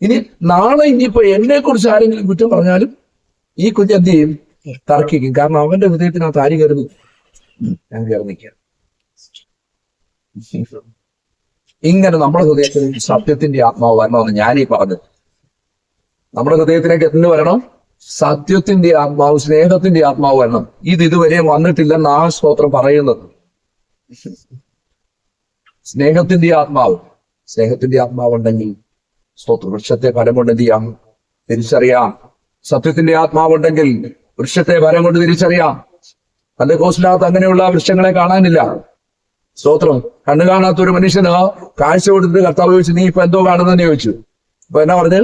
ഇനി നാളെ ഇനിയിപ്പോ എന്നെ കുറിച്ച് ആരെങ്കിലും കുറ്റം പറഞ്ഞാലും ഈ കുഞ്ഞ് എന്ത് ചെയ്യും? തർക്കിക്കും. കാരണം അവന്റെ ഹൃദയത്തിനകത്ത് ആര് കയറുന്നു? ഞാൻ കയറി നിൽക്കുക. ഇങ്ങനെ നമ്മുടെ ഹൃദയത്തിൽ സത്യത്തിന്റെ ആത്മാവ് വരണമെന്ന് ഞാനീ പറഞ്ഞത്. നമ്മുടെ ഹൃദയത്തിലേക്ക് എന്ത് വരണം? സത്യത്തിന്റെ ആത്മാവ്, സ്നേഹത്തിന്റെ ആത്മാവ് വരണം. ഇതുവരെ വന്നിട്ടില്ലെന്ന് ആ സ്തോത്രം പറയുന്നത്. സ്നേഹത്തിന്റെ ആത്മാവ് ഉണ്ടെങ്കിൽ സ്തോത്രം വൃക്ഷത്തെ ഫലം കൊണ്ട് എന്ത് ചെയ്യാം? തിരിച്ചറിയാം. സത്യത്തിന്റെ ആത്മാവുണ്ടെങ്കിൽ വൃക്ഷത്തെ ഫലം കൊണ്ട് തിരിച്ചറിയാം. പെന്തക്കോസ്തിനകത്ത് അങ്ങനെയുള്ള വൃക്ഷങ്ങളെ കാണാനില്ല. സ്തോത്രം. കണ്ണു കാണാത്ത ഒരു മനുഷ്യന് കാഴ്ച കൊടുത്തിട്ട് കർത്താവ് ചോദിച്ചു, നീ ഇപ്പൊ എന്തോ കാണുന്നെന്ന് ചോദിച്ചു. അപ്പൊ എന്നാ പറഞ്ഞു?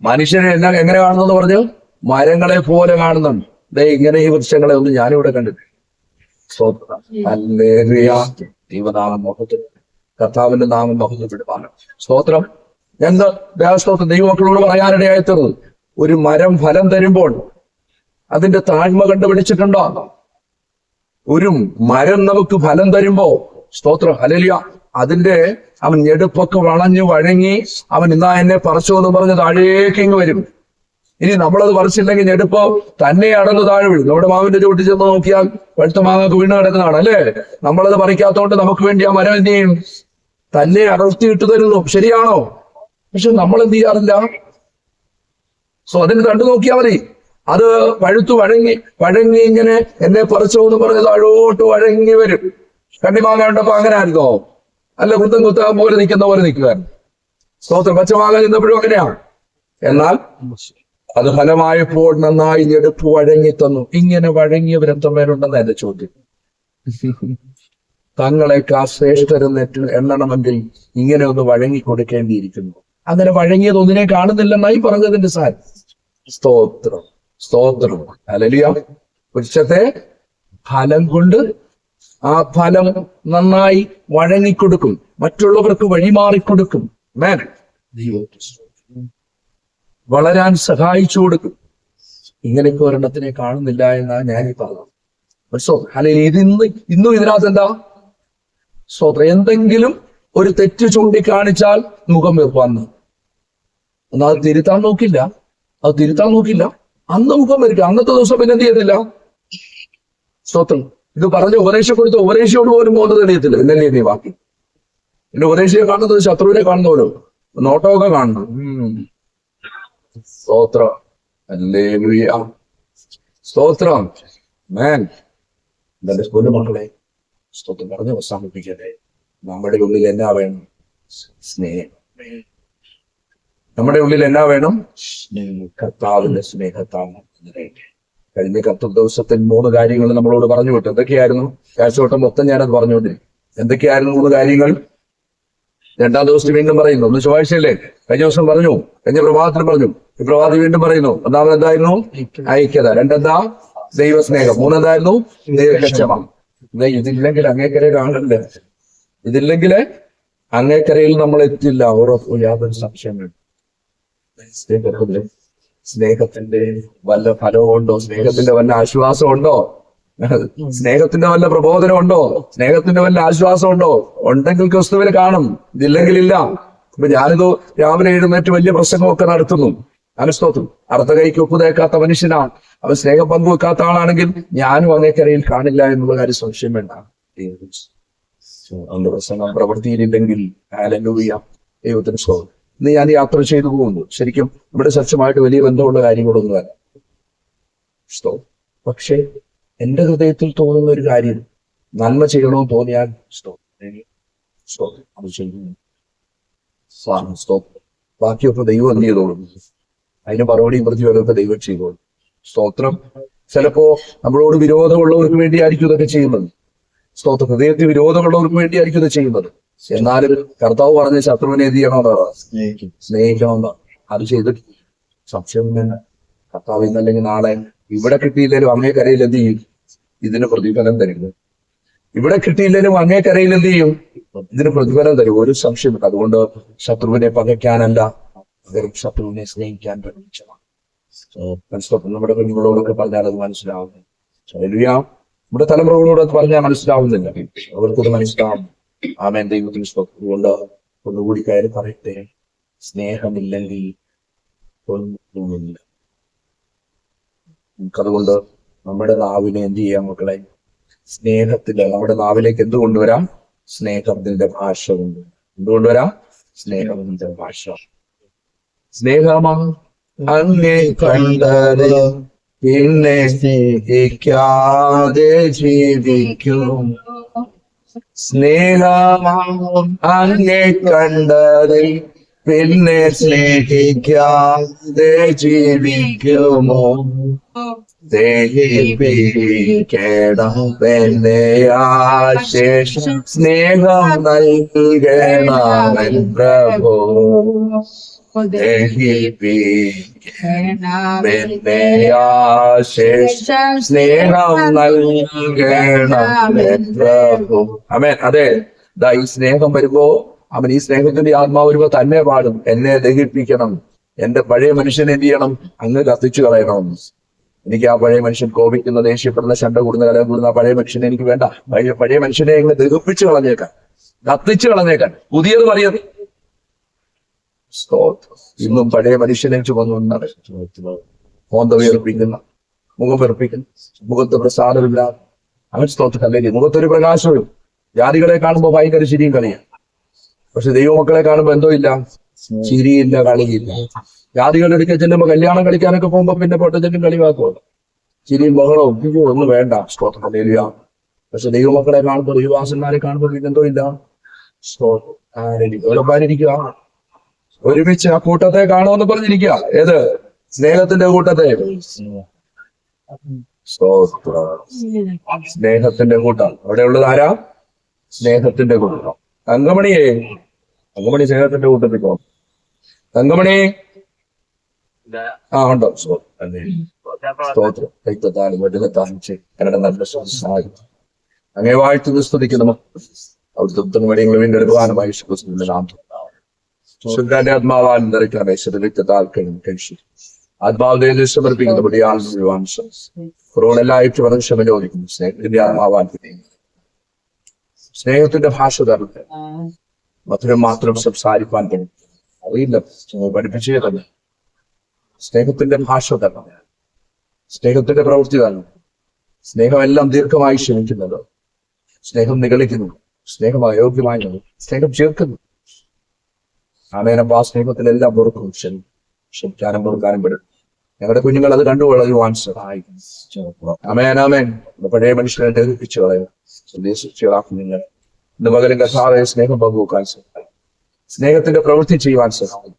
മനുഷ്യനെ എങ്ങനെ കാണുന്നെന്ന് പറഞ്ഞു? മരങ്ങളെ പോലെ കാണുന്നുണ്ട്. ഇങ്ങനെ ഈ വൃക്ഷങ്ങളെ ഒന്നും ഞാനിവിടെ കണ്ടിട്ടില്ല. സ്തോത്രം. ഹല്ലേലൂയ. ദൈവനാമം മഹത്വം, കർത്താവിന്റെ നാമം മഹത്വപ്പെടുവാണ്. സ്തോത്രം. എന്താ ദേവസ്തോത്രം ദൈവമക്കളോട് പറയാനിടയായി തീർന്നത്? ഒരു മരം ഫലം തരുമ്പോൾ അതിന്റെ താഴ്മ കണ്ടുപിടിച്ചിട്ടുണ്ടോ? ഒരു മരം നമുക്ക് ഫലം തരുമ്പോ സ്തോത്രം ഹല്ലേലൂയ, അതിന്റെ അവൻ ഞെടുപ്പൊക്കെ വളഞ്ഞു വഴങ്ങി അവൻ ഇന്നാ എന്നെ പറിച്ചു എന്ന് പറഞ്ഞ് താഴേക്ക് ഇങ്ങ് വരും. ഇനി നമ്മളത് പറിച്ചില്ലെങ്കിൽ ഞെടുപ്പോ തന്നെ അടന്ന് താഴെ വീഴും. നമ്മുടെ മാവിന്റെ ചുവട്ടിൽ ചെന്ന് നോക്കിയാൽ പഴുത്ത മാങ്ങൊക്കെ വീണ് കിടക്കുന്നതാണ് അല്ലേ? നമ്മളത് പറിക്കാത്തതുകൊണ്ട് നമുക്ക് വേണ്ടി ആ മരം എന്ത് ചെയ്യും? തന്നെ അടർത്തിയിട്ട് തരുന്നു. ശരിയാണോ? പക്ഷെ നമ്മൾ എന്ത് ചെയ്യാറില്ല. അതിന് കണ്ടു നോക്കിയാൽ മതി. അത് പഴുത്തു വഴങ്ങി ഇങ്ങനെ എന്നെ പറിച്ചോ എന്ന് പറഞ്ഞ് താഴോട്ട് വഴങ്ങി വരും. കണ്ണിമാങ്ങ ഉണ്ടപ്പോ അങ്ങനെ ആയിരുന്നോ? അല്ല, കുത്താൻ പോലെ നിൽക്കുന്ന പോലെ നിൽക്കുവായിരുന്നു. സ്തോത്രം. പച്ചമാങ്ങ നിന്നപ്പോഴും അങ്ങനെയാണ്. എന്നാൽ അത് ഫലമായപ്പോൾ നന്നായി ഞെടുപ്പ് വഴങ്ങി തന്നു. ഇങ്ങനെ വഴങ്ങിയവരെത്ര പേരുണ്ടെന്ന് എന്റെ ചോദ്യം. തങ്ങളെക്കാൾ ശ്രേഷ്ഠരെന്ന് എണ്ണണമെങ്കിൽ ഇങ്ങനെ ഒന്ന് വഴങ്ങി കൊടുക്കേണ്ടിയിരിക്കുന്നു. അങ്ങനെ വഴങ്ങിയത് ഒന്നിനെ കാണുന്നില്ലെന്നായി പറഞ്ഞതിന്റെ സാർ. സ്തോത്രം ഹല്ലേലൂയ. വൃക്ഷത്തെ ഫലം കൊണ്ട് ആ ഫലം നന്നായി വഴങ്ങിക്കൊടുക്കും, മറ്റുള്ളവർക്ക് വഴിമാറിക്കൊടുക്കും. വളരാൻ സഹായിച്ചു കൊടുക്കും. ഇങ്ങനെയൊക്കെ ഒരെണ്ണത്തിനെ കാണുന്നില്ല എന്നാണ് ഞാനീ പറഞ്ഞത്. അല്ലെങ്കിൽ ഇന്നും ഇതിനകത്ത് എന്താ? സ്തോത്രം. എന്തെങ്കിലും ഒരു തെറ്റ് ചൂണ്ടിക്കാണിച്ചാൽ മുഖം വന്നു. എന്നാൽ അത് തിരുത്താൻ നോക്കില്ല. അന്ന് മുഖം വരിക. അന്നത്തെ ദിവസം പിന്നെ എന്ത് ചെയ്യത്തില്ല? സ്തോത്രം. ഇത് പറഞ്ഞ് ഉപദേശം കൊടുത്ത് ഉപദേശിയോട് പോലും പോകുന്നത് തെളിയത്തില്ല. എന്നല്ലേ നീ ബാക്കി? പിന്നെ ഉപദേശിയെ കാണുന്നത് ശത്രുവിനെ കാണുന്നവരോ നോട്ടമൊക്കെ കാണണം. സ്തോത്രം. ഹല്ലേലൂയ. സ്തോത്രം. എന്റെ സ്കൂളിലെ മക്കളെ സ്തോത്രം പറഞ്ഞ് അവസാനിപ്പിക്കട്ടെ. നമ്മുടെ ഉള്ളിൽ എന്നാ വേണം? സ്നേഹം. നമ്മുടെ ഉള്ളിൽ എന്നാ വേണം? കർത്താവിന്റെ സ്നേഹത്താണ്. കഴിഞ്ഞ 10 ദിവസത്തിൽ 3 കാര്യങ്ങൾ നമ്മളോട് പറഞ്ഞു വിട്ടു. എന്തൊക്കെയായിരുന്നു? കാഴ്ചവട്ടം മൊത്തം ഞാനത് പറഞ്ഞുകൊണ്ടിരിക്കും. എന്തൊക്കെയായിരുന്നു 3 കാര്യങ്ങൾ? 2-ാം ദിവസത്തിൽ വീണ്ടും പറയുന്നു. ഒന്ന് ചൊവ്വാഴ്ചയല്ലേ? കഴിഞ്ഞ ദിവസം പറഞ്ഞു, കഴിഞ്ഞ പ്രഭാതത്തിൽ പറഞ്ഞു, ഈ പ്രഭാതി വീണ്ടും പറയുന്നു. ഒന്നാമത് എന്തായിരുന്നു? ഐക്യത. 2 ദൈവസ്നേഹം. 3 എന്തായിരുന്നു? ദൈവക്ഷമ. ഇതില്ലെങ്കിൽ അങ്ങേക്കരയിൽ കാണണ്ടേ? ഇതില്ലെങ്കിൽ അങ്ങേക്കരയിൽ നമ്മൾ എത്തില്ല. ഉറപ്പ്, യാതൊരു സംശയം വേണ്ട. സ്നേഹത്തിന്റെ വല്ല ഫലവും ഉണ്ടോ? സ്നേഹത്തിന്റെ വല്ല ആശ്വാസം ഉണ്ടോ? സ്നേഹത്തിന്റെ വല്ല പ്രബോധനം ഉണ്ടോ? സ്നേഹത്തിന്റെ വല്ല ആശ്വാസം ഉണ്ടോ? ഉണ്ടെങ്കിൽ ക്രിസ്തുവിൽ കാണും, ഇതില്ലെങ്കിൽ ഇല്ല. അപ്പൊ ഞാനിത് രാവിലെ എഴുന്നേറ്റ് വലിയ പ്രസംഗമൊക്കെ നടത്തുന്നു. അനുസ്തോത്രം. അർത്ഥ കൈക്ക് ഒപ്പ് തേക്കാത്ത മനുഷ്യനാണ് അവൻ. സ്നേഹം പങ്കുവെക്കാത്ത ആളാണെങ്കിൽ ഞാനും അങ്ങേക്കരയിൽ കാണില്ല എന്നുള്ള കാര്യം സംശയം വേണ്ട. അവന്റെ പ്രസംഗം പ്രവൃത്തിയിലില്ലെങ്കിൽ ഹല്ലേലൂയ, ദൈവത്തിന് സ്തോത്രം. ഇന്ന് ഞാൻ യാത്ര ചെയ്തു പോകുന്നു. ശരിക്കും ഇവിടെ ചർച്ചയുമായിട്ട് വലിയ ബന്ധമുള്ള കാര്യങ്ങളൊന്നുമല്ല. പക്ഷേ എന്റെ ഹൃദയത്തിൽ തോന്നുന്ന ഒരു കാര്യം, നന്മ ചെയ്യണമെന്ന് തോന്നിയാൽ അത് ചെയ്യുന്നു. ബാക്കിയൊക്കെ ദൈവം എന്ത് ചെയ്തോളും? അതിന് മറുപടിയും പ്രതിഫലമൊക്കെ ദൈവം ചെയ്തോളും. സ്തോത്രം. ചിലപ്പോ നമ്മളോട് വിരോധമുള്ളവർക്ക് വേണ്ടിയായിരിക്കും ഇതൊക്കെ ചെയ്യുന്നത്. സ്തോത്രം. ഹൃദയത്തിൽ വിരോധമുള്ളവർക്ക് വേണ്ടിയായിരിക്കും ഇത് ചെയ്യുന്നത്. എന്നാലും കർത്താവ് പറഞ്ഞ ശത്രുവിനെ എന്ത് ചെയ്യണമെന്ന്? സ്നേഹിക്കണമെന്ന്. അത് ചെയ്തിട്ട് സംശയം തന്നെ. കർത്താവ് ഇന്നല്ലെങ്കിൽ നാളെ ഇവിടെ കിട്ടിയില്ലെങ്കിലും അങ്ങേ കരയിൽ എന്ത് ചെയ്യും? ഇതിന് പ്രതിഫലം തരുന്നു. ഇവിടെ കിട്ടിയില്ലെങ്കിലും അങ്ങേക്കരയിൽ എന്ത് ചെയ്യും? ഇതിന് പ്രതിഫലം തരും. ഒരു സംശയമില്ല. അതുകൊണ്ട് ശത്രുവിനെ പകയ്ക്കാനല്ല, വെറും ശത്രുവിനെ സ്നേഹിക്കാൻ പഠിച്ചതാണ്. മനസ്സിലാക്കും. നമ്മുടെ കുഞ്ഞുങ്ങളോടൊക്കെ പറഞ്ഞാൽ അത് മനസ്സിലാവും. നമ്മുടെ തലമുറകളോട് അത് പറഞ്ഞാൽ മനസ്സിലാവുന്നില്ല. അവർക്കത് മനസ്സിലാവും. ആമേൻ. ദൈവത്തിന് കൊണ്ട് ഒന്നുകൂടി കയറി പറയട്ടെ, സ്നേഹമില്ലെങ്കിൽ ഒന്നുമില്ല. നമുക്കതുകൊണ്ട് നമ്മുടെ നാവിനെ എന്ത് ചെയ്യാം മക്കളെ? സ്നേഹത്തിന്റെ, നമ്മുടെ നാവിലേക്ക് എന്ത് കൊണ്ടുവരാം? സ്നേഹത്തിന്റെ ഭാഷ കൊണ്ടുവരാം. എന്തുകൊണ്ടുവരാം? സ്നേഹത്തിന്റെ ഭാഷ. സ്നേഹമാ അങ്ങേ കണ്ടത് പിന്നെ സ്നേഹിക്കാതെ ജീവിക്കും. സ്നേഹമാ അങ്ങേ കണ്ടത് പിന്നെ സ്നേഹിക്കാതെ ജീവിക്കുമോ? ദഹിപ്പിക്കണമെന്നെ ആശേഷം സ്നേഹം നൽകണമൻ പ്രഭോ. ദഹിപ്പിക്കണമെന്നെ ആശേഷം സ്നേഹം നൽകണമൻ പ്രഭോ. ആമേൻ. അതെ, ഈ സ്നേഹം വരുമ്പോ അവൻ, ഈ സ്നേഹത്തിന്റെ ആത്മാവ് വരുമ്പോ തന്നെ പാടും, എന്നെ ദഹിപ്പിക്കണം, എന്റെ പഴയ മനുഷ്യനെ എന്ത് ചെയ്യണം? അങ്ങ് കത്തിച്ചു കളയണം. എനിക്ക് ആ പഴയ മനുഷ്യൻ കോപിക്കുന്ന, ദേഷ്യപ്പെടുന്ന, ശണ്ട കൂടുന്ന, കലം കൂടുന്ന ആ പഴയ മനുഷ്യനെ എനിക്ക് വേണ്ട. പഴയ മനുഷ്യനെ അങ്ങ് ദഹിപ്പിച്ചു കളഞ്ഞേക്കാൻ, കത്തിച്ചു കളഞ്ഞേക്കാൻ, പുതിയത് അറിയത്. ഇന്നും പഴയ മനുഷ്യനെ ചുമന്നു മോന്ത വിയർപ്പിക്കുന്ന, മുഖം വെറുപ്പിക്കുന്ന, മുഖത്ത് പ്രസാദമില്ല. അവൻ സ്തോത്രമല്ലേ, മുഖത്തൊരു പ്രകാശവും. ജാതികളെ കാണുമ്പോൾ ഭയങ്കര ചിരിയും കളിയാണ്. പക്ഷെ ദൈവമക്കളെ കാണുമ്പോ എന്തോ ഇല്ല, ചിരിയില്ല, കളിയില്ല. ജാതികളുടെ അടുക്കൽ ചെല്ലുമ്പോ കല്യാണം കളിക്കാനൊക്കെ പോകുമ്പോ പിന്നെ പൊട്ടച്ചെല്ലും കളിവാക്കുമല്ലോ. ചിരിയും ബഹളവും ഒന്നും വേണ്ട. സ്തോത്രം. പക്ഷെ ദൈവമക്കളെ കാണുമ്പോൾ, ദൈവവാസന്മാരെ കാണുമ്പോൾ പിന്നെ എന്തോ ഇല്ല. സ്തോത്രം. ഒരുമിച്ച് ആ കൂട്ടത്തെ കാണുമെന്ന് പറഞ്ഞിരിക്കുക. ഏത്? സ്നേഹത്തിന്റെ കൂട്ടത്തെ. സ്നേഹത്തിന്റെ കൂട്ടം. അവിടെ ഉള്ളത് ആരാ? സ്നേഹത്തിന്റെ കൂട്ടം. തങ്കമണിയെ, തങ്കമണി സ്നേഹത്തിന്റെ കൂട്ടത്തിൽ പോകും. തങ്കമണി ഉണ്ടോ? സ്തോത്രം. കന്നഡ നല്ല സഹായം. അങ്ങേ വാഴ്ത്തുന്നു, സ്തുതിക്കുന്നു. അവിടുത്തെ ഉത്തരവടികൾ വീണ്ടെടുക്കുവാനുമായി ശുദ്ധാന്റെ ആത്മാവാൻ നിറയ്ക്കണമേ. ശരീരത്താൽ കഴിച്ചു ആത്മാവിനെ സമർപ്പിക്കുന്നപടി കൊറോണെല്ലായിട്ട് പറഞ്ഞ ക്ഷമ ചോദിക്കുന്നു. സ്നേഹത്തിന്റെ ആത്മാവാൻ സ്നേഹത്തിന്റെ ഭാഷ തരണം. മധുരം മാത്രം സംസാരിക്കാൻ അറിയില്ല, പഠിപ്പിച്ചേ തന്നെ. സ്നേഹത്തിന്റെ ഭാഷ തരണം, സ്നേഹത്തിന്റെ പ്രവൃത്തി തരണം. സ്നേഹമെല്ലാം ദീർഘമായി ക്ഷമിക്കുന്നത്, സ്നേഹം നിഗളിക്കുന്നു, സ്നേഹം അയോഗ്യമായി സ്നേഹം ചേർക്കുന്നു. ആമേനപ്പ ആ സ്നേഹത്തിലെല്ലാം പൊറുക്കും, ക്ഷമിക്കാനും പൊറുക്കാനും പെടും. ഞങ്ങളുടെ കുഞ്ഞുങ്ങൾ അത് കണ്ടുകൊള്ളുവാൻ സഹായിക്കും. ആമേൻ. പഴയ മനുഷ്യനെ ദഹിപ്പിച്ചു കളയും. നിങ്ങൾ ഇന്ന് പകരം കർത്താവെ സ്നേഹം പങ്കുവെക്കാൻ സഹായിക്കും. സ്നേഹത്തിന്റെ പ്രവൃത്തി ചെയ്യുവാൻ സഹായിക്കും.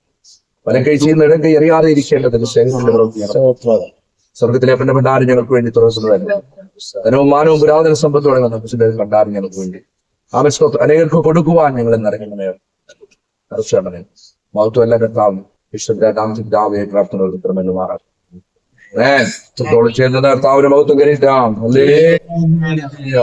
വലം കൈ ചെയ്യുന്ന ഇടം കൈ അറിയാതെ ഇരിക്കേണ്ടതിന് സ്നേഹത്തിന്റെ പ്രവൃത്തിയാണ്. സ്വർഗത്തിലെ പെണ്ണ ഭണ്ഡാരം ഞങ്ങൾക്ക് വേണ്ടി തുറക്കുന്നതായിരുന്നു. ധനവും മാനവും പുരാതന സമ്പത്തോടെ വന്ന ഭണ്ഡാരം ഞങ്ങൾക്ക് വേണ്ടി അനേകർക്ക് കൊടുക്കുവാൻ ഞങ്ങൾ എന്നറിയണമേ. കർഷകനെ മഹത്വം എല്ലാ കർത്താവും വിശ്വരാമേ പ്രാർത്ഥനകൾ ഉത്തരമെന്ന് മാറാം. ചേർന്ന കർത്താവിന്റെ മഹത്വം കരീറ്റാം. ഹല്ലേലൂയ.